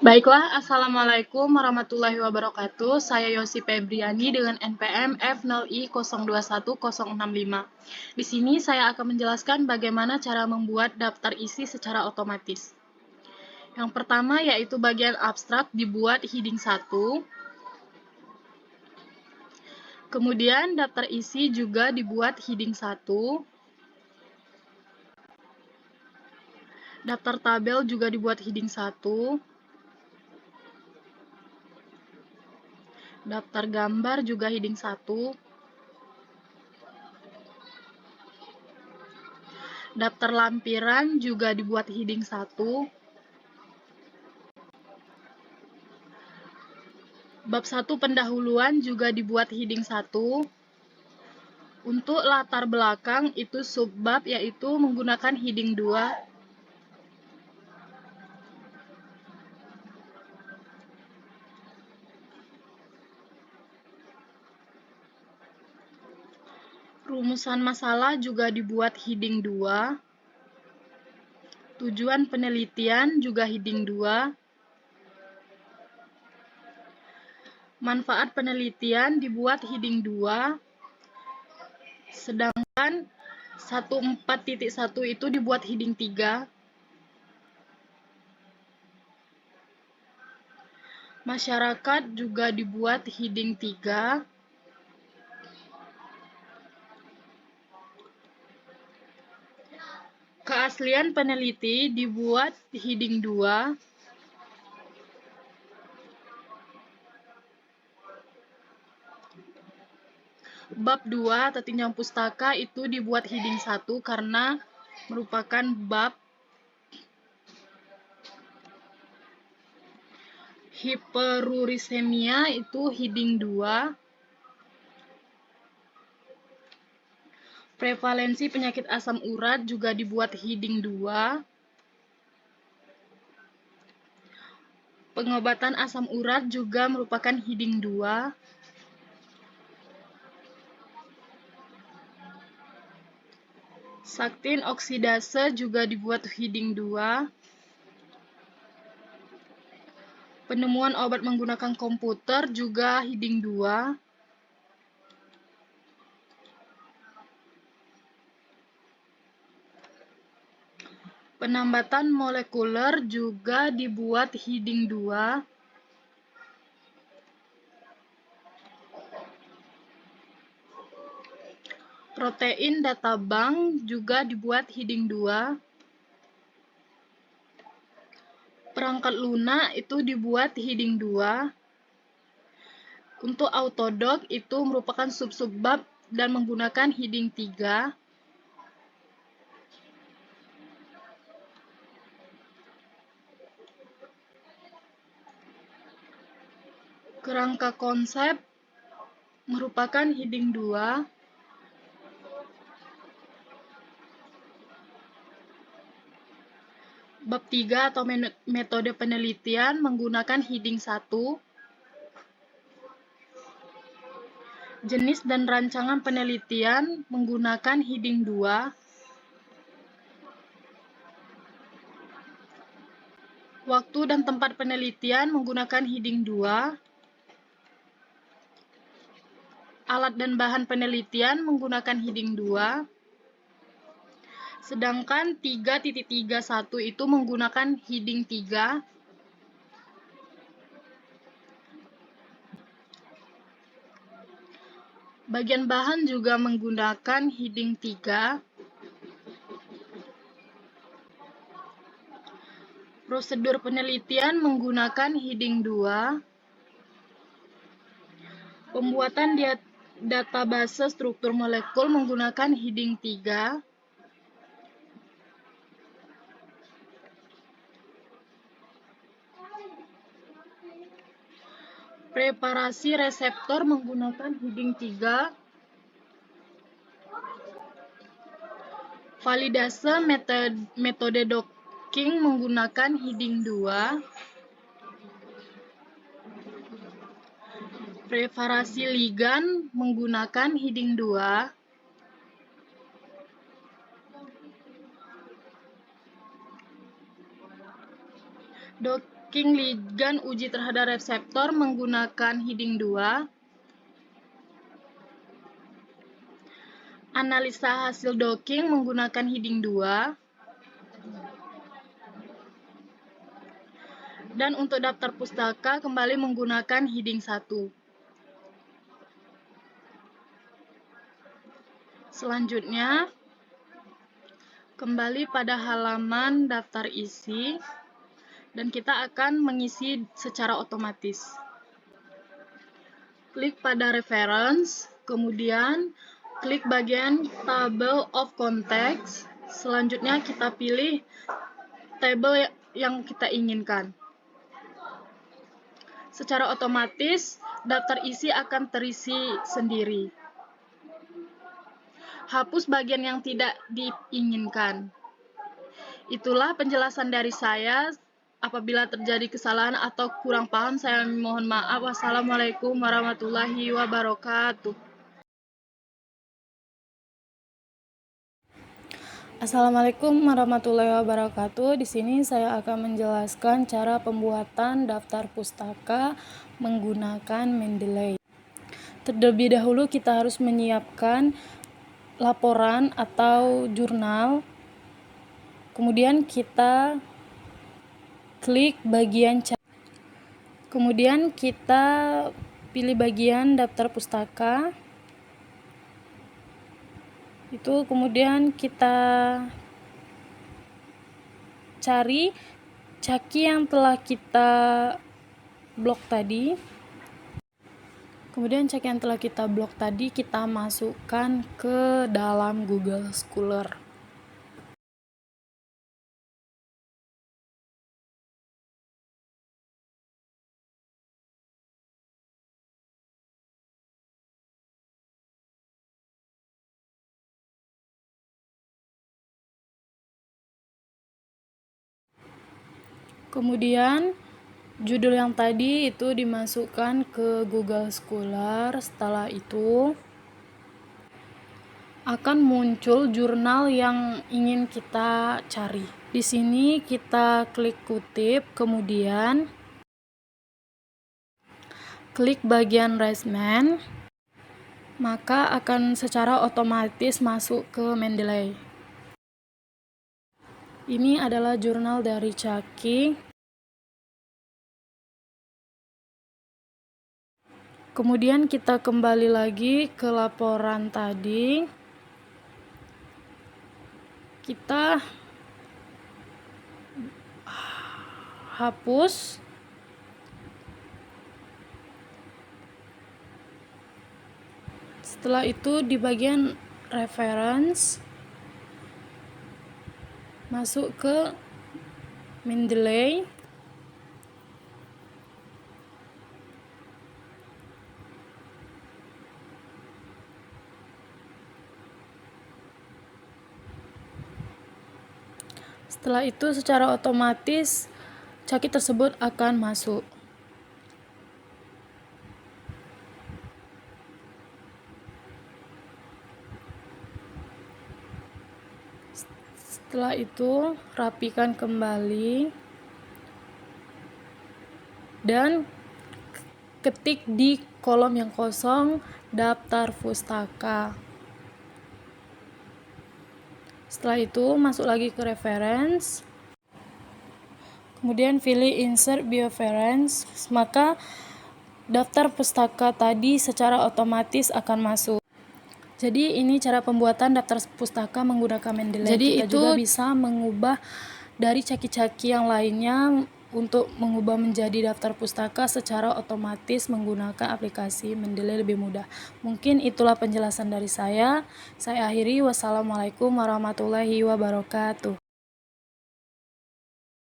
Baiklah, Assalamualaikum warahmatullahi wabarakatuh. Saya Yosi Febriani dengan NPM F0I021065. Di sini saya akan menjelaskan bagaimana cara membuat daftar isi secara otomatis. Yang pertama yaitu bagian abstrak dibuat heading 1. Kemudian daftar isi juga dibuat heading 1. Daftar tabel juga dibuat heading 1. Daftar gambar juga heading 1. Daftar lampiran juga dibuat heading 1. Bab 1 pendahuluan juga dibuat heading 1. Untuk latar belakang itu subbab yaitu menggunakan heading 2. Rumusan masalah juga dibuat heading 2. Tujuan penelitian juga heading 2. Manfaat penelitian dibuat heading 2. Sedangkan 14.1 itu dibuat heading 3. Masyarakat juga dibuat heading 3. Keaslian peneliti dibuat heading 2. Bab 2 Tinjauan Pustaka itu dibuat heading 1 karena merupakan bab. Hiperurisemia itu heading 2. Prevalensi penyakit asam urat juga dibuat heading 2. Pengobatan asam urat juga merupakan heading 2. Saktin oksidase juga dibuat heading 2. Penemuan obat menggunakan komputer juga heading 2. Penambatan molekuler juga dibuat heading 2. Protein data bank juga dibuat heading 2. Perangkat lunak itu dibuat heading 2. Untuk autodoc itu merupakan sub-subbab dan menggunakan heading 3. Kerangka konsep merupakan heading 2. Bab 3 atau metode penelitian menggunakan heading 1. Jenis dan rancangan penelitian menggunakan heading 2. Waktu dan tempat penelitian menggunakan heading 2. Alat dan bahan penelitian menggunakan heading 2. Sedangkan 3.31 itu menggunakan heading 3. Bagian bahan juga menggunakan heading 3. Prosedur penelitian menggunakan heading 2. Pembuatan database struktur molekul menggunakan heading 3. Preparasi reseptor menggunakan heading 3. Validase metode docking menggunakan heading 2. Preparasi ligan menggunakan heading 2. docking ligand uji terhadap reseptor menggunakan heading 2. Analisa hasil docking menggunakan heading 2. Dan untuk daftar pustaka kembali menggunakan heading 1. Selanjutnya, kembali pada halaman daftar isi, dan kita akan mengisi secara otomatis. Klik pada reference, kemudian klik bagian table of contents. Selanjutnya kita pilih tabel yang kita inginkan. Secara otomatis, daftar isi akan terisi sendiri. Hapus bagian yang tidak diinginkan. Itulah penjelasan dari saya. Apabila terjadi kesalahan atau kurang paham, saya mohon maaf. Wassalamualaikum warahmatullahi wabarakatuh. Assalamualaikum warahmatullahi wabarakatuh. Di sini saya akan menjelaskan cara pembuatan daftar pustaka menggunakan Mendeley. Terlebih dahulu kita harus menyiapkan laporan atau jurnal. Kemudian kita klik bagian kemudian kita pilih bagian daftar pustaka. Itu kemudian kita cari caki yang telah kita blok tadi. Kemudian caki yang telah kita blok tadi kita masukkan ke dalam Google Scholar. Kemudian judul yang tadi itu dimasukkan ke Google Scholar. Setelah itu akan muncul jurnal yang ingin kita cari. Di sini kita klik kutip, kemudian klik bagian Raisman, maka akan secara otomatis masuk ke Mendeley. Ini adalah jurnal dari Caki. Kemudian kita kembali lagi ke laporan tadi. Kita hapus. Setelah itu di bagian reference masuk ke Mendeley. Setelah itu secara otomatis caki tersebut akan masuk. Setelah itu rapikan kembali dan ketik di kolom yang kosong daftar pustaka. Setelah itu masuk lagi ke reference, kemudian pilih insert bioreference, maka daftar pustaka tadi secara otomatis akan masuk. Jadi ini cara pembuatan daftar pustaka menggunakan Mendeley. Jadi kita juga bisa mengubah dari caki-caki yang lainnya untuk mengubah menjadi daftar pustaka secara otomatis menggunakan aplikasi Mendeley lebih mudah. Mungkin itulah penjelasan dari saya. Saya akhiri. Wassalamualaikum warahmatullahi wabarakatuh.